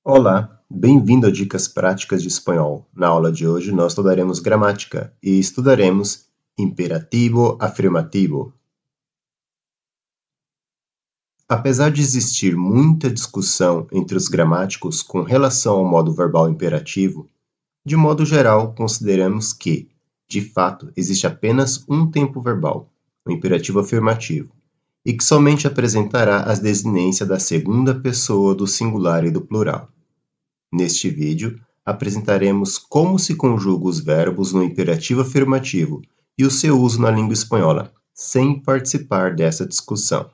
Olá, bem-vindo a Dicas Práticas de Espanhol. Na aula de hoje nós estudaremos gramática e estudaremos imperativo afirmativo. Apesar de existir muita discussão entre os gramáticos com relação ao modo verbal imperativo, de modo geral consideramos que, de fato, existe apenas um tempo verbal, o imperativo afirmativo, e que somente apresentará as desinências da segunda pessoa do singular e do plural. Neste vídeo, apresentaremos como se conjuga os verbos no imperativo afirmativo e o seu uso na língua espanhola, sem participar dessa discussão.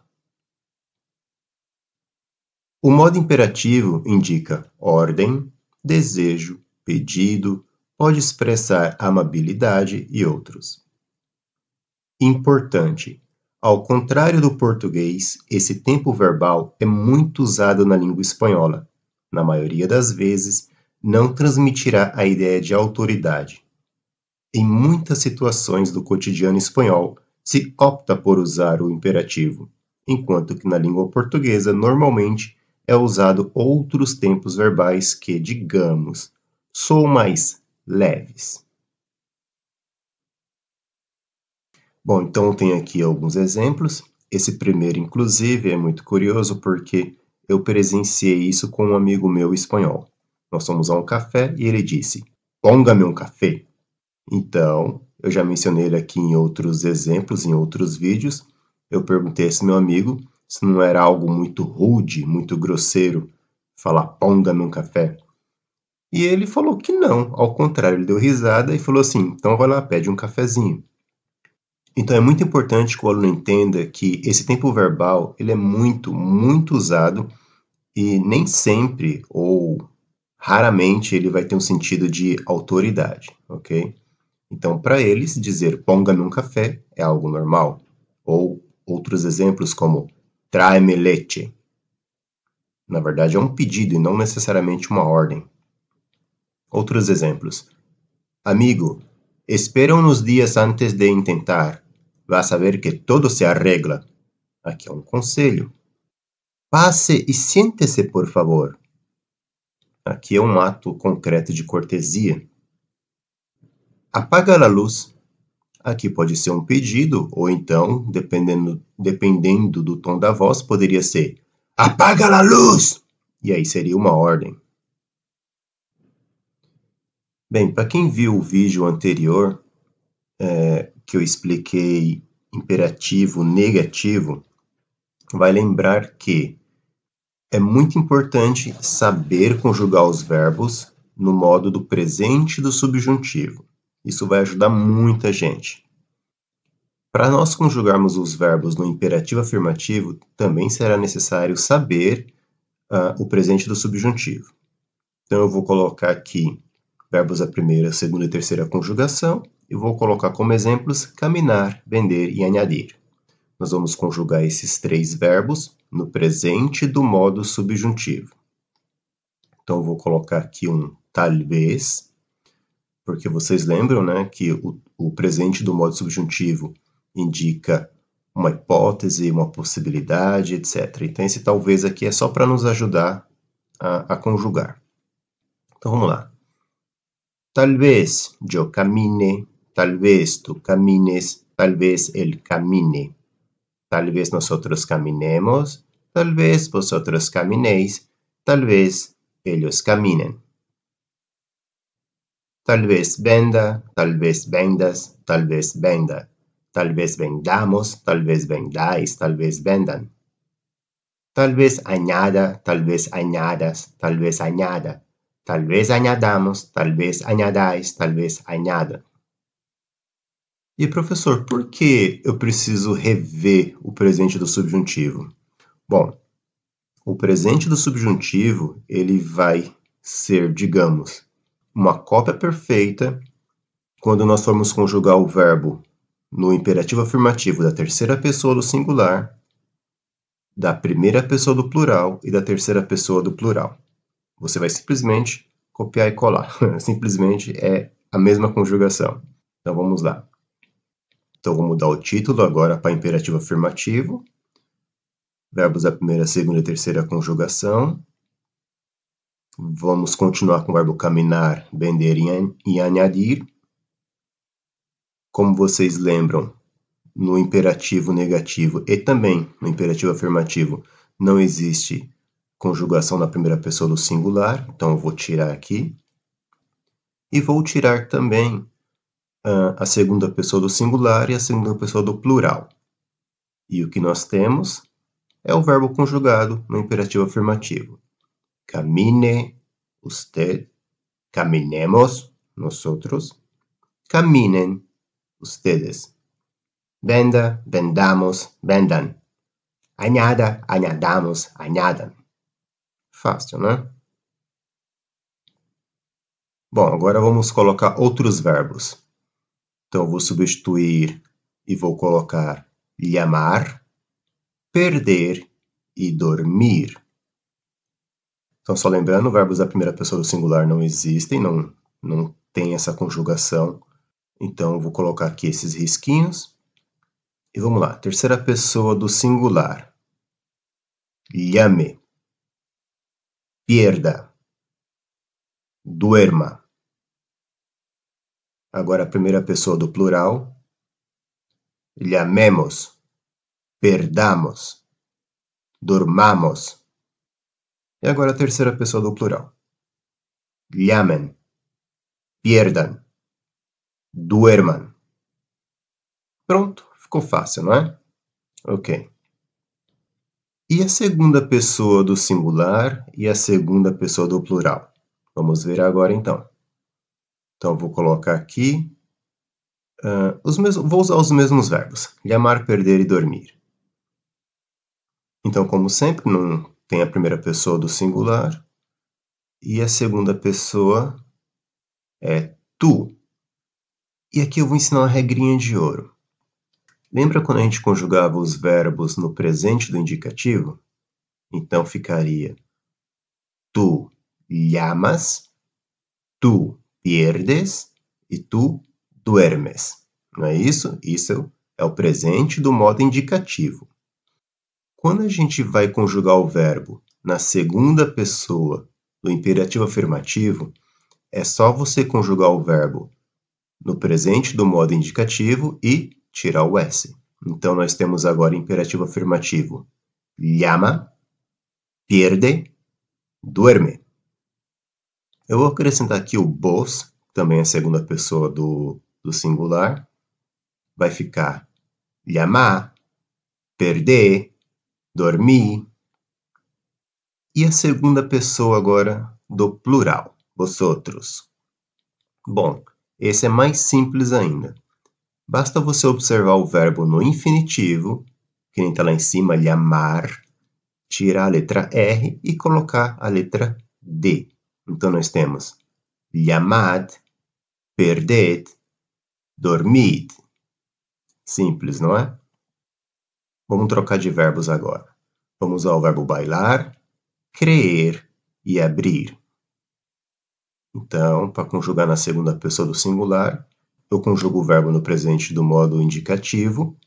O modo imperativo indica ordem, desejo, pedido, pode expressar amabilidade e outros. Importante: ao contrário do português, esse tempo verbal é muito usado na língua espanhola. Na maioria das vezes, não transmitirá a ideia de autoridade. Em muitas situações do cotidiano espanhol, se opta por usar o imperativo, enquanto que na língua portuguesa, normalmente, é usado outros tempos verbais que, digamos, são mais leves. Bom, então tem aqui alguns exemplos. Esse primeiro, inclusive, é muito curioso porque eu presenciei isso com um amigo meu espanhol. Nós fomos a um café e ele disse: "Póngame um café". Então, eu já mencionei ele aqui em outros exemplos, em outros vídeos. Eu perguntei a esse meu amigo se não era algo muito rude, muito grosseiro falar "póngame um café". E ele falou que não, ao contrário, ele deu risada e falou assim: "Então vai lá, pede um cafezinho". Então é muito importante que o aluno entenda que esse tempo verbal ele é muito usado e nem sempre ou raramente ele vai ter um sentido de autoridade, ok? Então, para eles, dizer "póngame um café" é algo normal. Ou outros exemplos como "tráeme leche". Na verdade, é um pedido e não necessariamente uma ordem. Outros exemplos: "Amigo, espera unos días antes de intentar. Vas a ver que todo se arregla". Aqui é um conselho. "Passe e siente-se, por favor". Aqui é um ato concreto de cortesia. "Apaga a luz". Aqui pode ser um pedido, ou então, dependendo do tom da voz, poderia ser "Apaga a luz!". E aí seria uma ordem. Bem, para quem viu o vídeo anterior, que eu expliquei imperativo negativo, vai lembrar que é muito importante saber conjugar os verbos no modo do presente e do subjuntivo. Isso vai ajudar muita gente. Para nós conjugarmos os verbos no imperativo afirmativo, também será necessário saber o presente do subjuntivo. Então, eu vou colocar aqui verbos da primeira, segunda e terceira conjugação e vou colocar como exemplos caminhar, vender e añadir. Nós vamos conjugar esses três verbos no presente do modo subjuntivo. Então, eu vou colocar aqui um talvez, porque vocês lembram, né, que o presente do modo subjuntivo indica uma hipótese, uma possibilidade, etc. Então, esse talvez aqui é só para nos ajudar a conjugar. Então, vamos lá. Talvez yo camine, talvez tú camines, talvez él camine. Talvez nosotros caminemos, talvez vosotros caminéis, talvez ellos caminen. Talvez venda, talvez vendas, talvez venda. Talvez vendamos, talvez vendáis, talvez vendan. Talvez añada, talvez añadas, talvez añada. Talvez añadamos, talvez añadáis, talvez añada. E professor, por que eu preciso rever o presente do subjuntivo? Bom, o presente do subjuntivo ele vai ser, digamos, uma cópia perfeita quando nós formos conjugar o verbo no imperativo afirmativo da terceira pessoa do singular, da primeira pessoa do plural e da terceira pessoa do plural. Você vai simplesmente copiar e colar. Simplesmente é a mesma conjugação. Então vamos lá. Então vou mudar o título agora para imperativo afirmativo. Verbos da primeira, segunda e terceira conjugação. Vamos continuar com o verbo caminhar, vender e añadir. Como vocês lembram, no imperativo negativo e também no imperativo afirmativo não existe conjugação na primeira pessoa do singular, então eu vou tirar aqui. E vou tirar também a segunda pessoa do singular e a segunda pessoa do plural. E o que nós temos é o verbo conjugado no imperativo afirmativo. Camine, usted, caminemos, nosotros, caminen, ustedes. Venda, vendamos, vendan. Añada, añadamos, añadam. Fácil, né? Bom, agora vamos colocar outros verbos. Então, eu vou substituir e vou colocar llamar, perder e dormir. Então, só lembrando, verbos da primeira pessoa do singular não existem, não tem essa conjugação. Então, eu vou colocar aqui esses risquinhos. E vamos lá, terceira pessoa do singular. Llame, pierda, duerma. Agora a primeira pessoa do plural. Llamemos, perdamos, dormamos. E agora a terceira pessoa do plural. Llamen, pierdan, duerman. Pronto, ficou fácil, não é? Ok. E a segunda pessoa do singular e a segunda pessoa do plural? Vamos ver agora então. Então, vou colocar aqui, vou usar os mesmos verbos, llamar, perder e dormir. Então, como sempre, não tem a primeira pessoa do singular e a segunda pessoa é tu. E aqui eu vou ensinar uma regrinha de ouro. Lembra quando a gente conjugava os verbos no presente do indicativo? Então, ficaria tu llamas, tu pierdes e tu duermes. Não é isso? Isso é o presente do modo indicativo. Quando a gente vai conjugar o verbo na segunda pessoa do imperativo afirmativo, é só você conjugar o verbo no presente do modo indicativo e tirar o S. Então, nós temos agora imperativo afirmativo. Llama, pierde, duerme. Eu vou acrescentar aqui o vos, também a segunda pessoa do singular. Vai ficar llamar, perder, dormir. E a segunda pessoa agora do plural, vosotros. Bom, esse é mais simples ainda. Basta você observar o verbo no infinitivo, que nem está lá em cima, llamar, tirar a letra R e colocar a letra D. Então, nós temos llamad, perded, dormid. Simples, não é? Vamos trocar de verbos agora. Vamos usar o verbo bailar, creer e abrir. Então, para conjugar na segunda pessoa do singular, eu conjugo o verbo no presente do modo indicativo.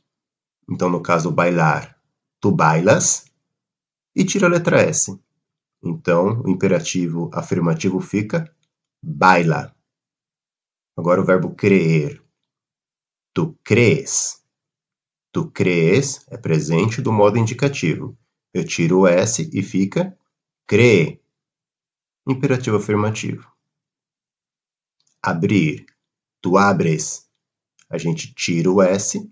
Então, no caso, bailar, tu bailas, e tiro a letra S. Então, o imperativo afirmativo fica baila. Agora o verbo creer. Tu crees. Tu crees é presente do modo indicativo. Eu tiro o S e fica cree. Imperativo afirmativo. Abrir. Tu abres. A gente tira o S.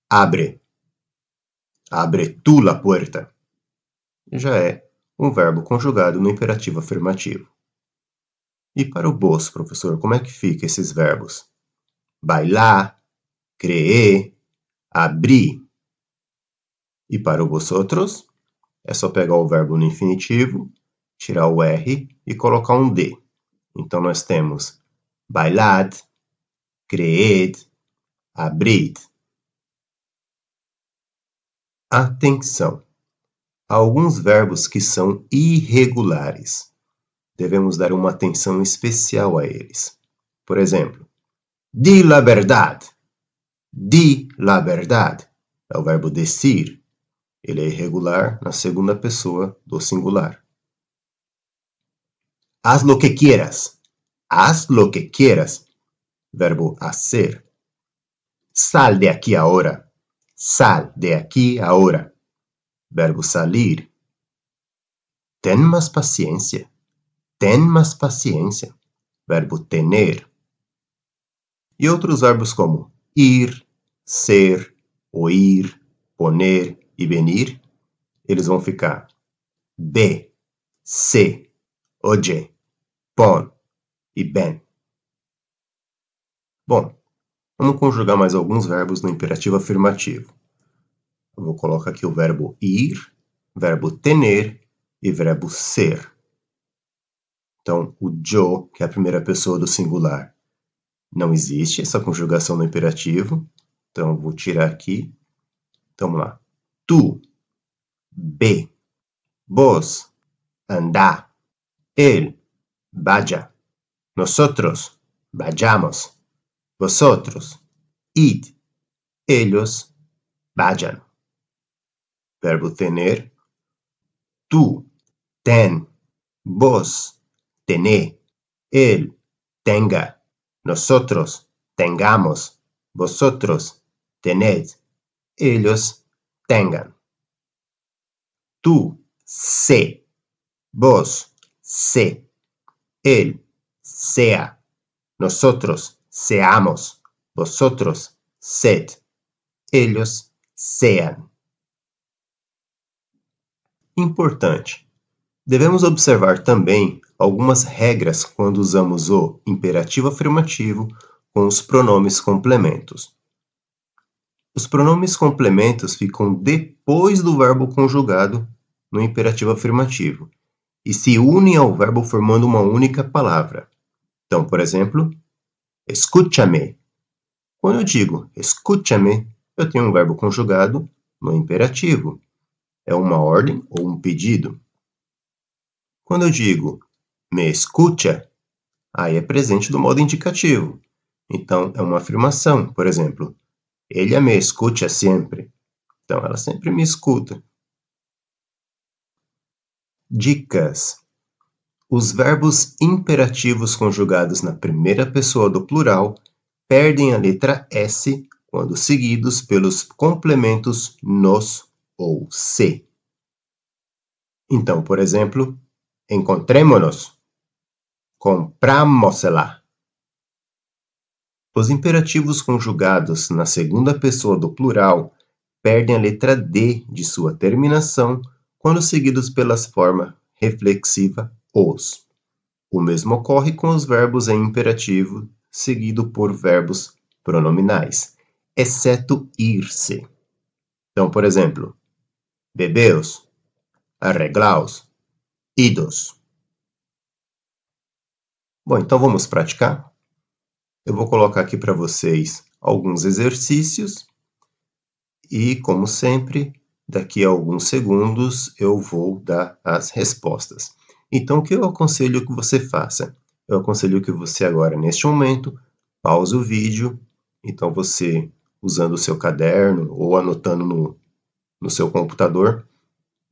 Abre. Abre tu la puerta. Já é um verbo conjugado no imperativo afirmativo. E para o vos, professor, como é que fica esses verbos? Bailar, creer, abrir. E para o vosotros, é só pegar o verbo no infinitivo, tirar o R e colocar um D. Então, nós temos bailad, creed, abrid. Atenção! Há alguns verbos que são irregulares. Devemos dar uma atenção especial a eles. Por exemplo, di la verdad. Di la verdad é o verbo decir. Ele é irregular na segunda pessoa do singular. Haz lo que quieras. Haz lo que quieras. Verbo hacer. Sal de aquí ahora. Sal de aquí ahora. Verbo salir. Ten más paciencia. Ten más paciencia. Verbo tener. E outros verbos como ir, ser, oír, poner e venir, eles vão ficar ve, se, oye, pon e ven. Bom, vamos conjugar mais alguns verbos no imperativo afirmativo. Eu vou colocar aqui o verbo ir, verbo tener e verbo ser. Então, o yo, que é a primeira pessoa do singular, não existe essa conjugação no imperativo. Então, eu vou tirar aqui. Então, vamos lá. Tu, ve, vos, andá, él, vaya, nosotros, vayamos, vosotros, id, ellos, vayan. Verbo tener. Tu, ten, vos, tené, él, tenga, nosotros, tengamos, vosotros, tened, ellos, tengan. Tú, sé, vos, sé, él, sea, nosotros, seamos, vosotros, sed, ellos, sean. Importante. Devemos observar também algumas regras quando usamos o imperativo afirmativo com os pronomes complementos. Os pronomes complementos ficam depois do verbo conjugado no imperativo afirmativo e se unem ao verbo formando uma única palavra. Então, por exemplo, escúchame. Quando eu digo escúchame, eu tenho um verbo conjugado no imperativo. É uma ordem ou um pedido. Quando eu digo me escucha, aí é presente do modo indicativo. Então, é uma afirmação. Por exemplo, ella me escucha sempre. Então, ela sempre me escuta. Dicas. Os verbos imperativos conjugados na primeira pessoa do plural perdem a letra S quando seguidos pelos complementos nos ou se. Então, por exemplo, encontremos-nos, comprámosla. Os imperativos conjugados na segunda pessoa do plural perdem a letra D de sua terminação quando seguidos pela forma reflexiva os. O mesmo ocorre com os verbos em imperativo seguido por verbos pronominais, exceto ir-se. Então, por exemplo, bebeos, arreglaos, idos. Bom, então vamos praticar? Eu vou colocar aqui para vocês alguns exercícios e, como sempre, daqui a alguns segundos eu vou dar as respostas. Então, o que eu aconselho que você faça? Eu aconselho que você agora, neste momento, pause o vídeo. Então, você, usando o seu caderno ou anotando no seu computador,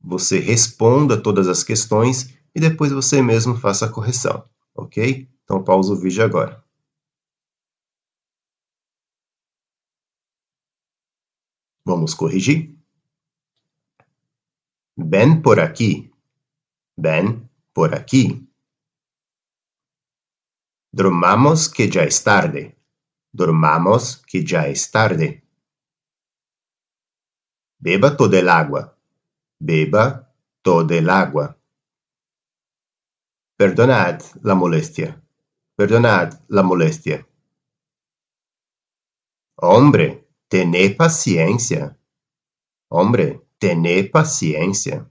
você responda todas as questões e depois você mesmo faça a correção, ok? Então, pausa o vídeo agora. Vamos corrigir? Ven por aqui. Ven por aqui. Dormamos que ya es tarde. Dormamos que ya es tarde. Beba todo el agua. Beba todo el agua. Perdonad la molestia. Perdonad la molestia. Hombre, tené paciencia. Hombre, tené paciencia.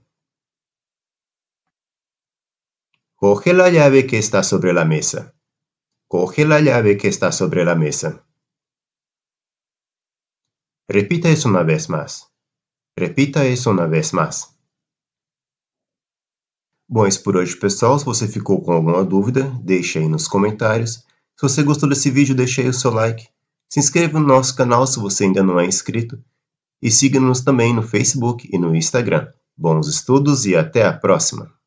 Coge la llave que está sobre la mesa. Coge la llave que está sobre la mesa. Repita eso una vez más. Repita isso uma vez mais. Bom, isso por hoje, pessoal. Se você ficou com alguma dúvida, deixe aí nos comentários. Se você gostou desse vídeo, deixe aí o seu like. Se inscreva no nosso canal se você ainda não é inscrito. E siga-nos também no Facebook e no Instagram. Bons estudos e até a próxima!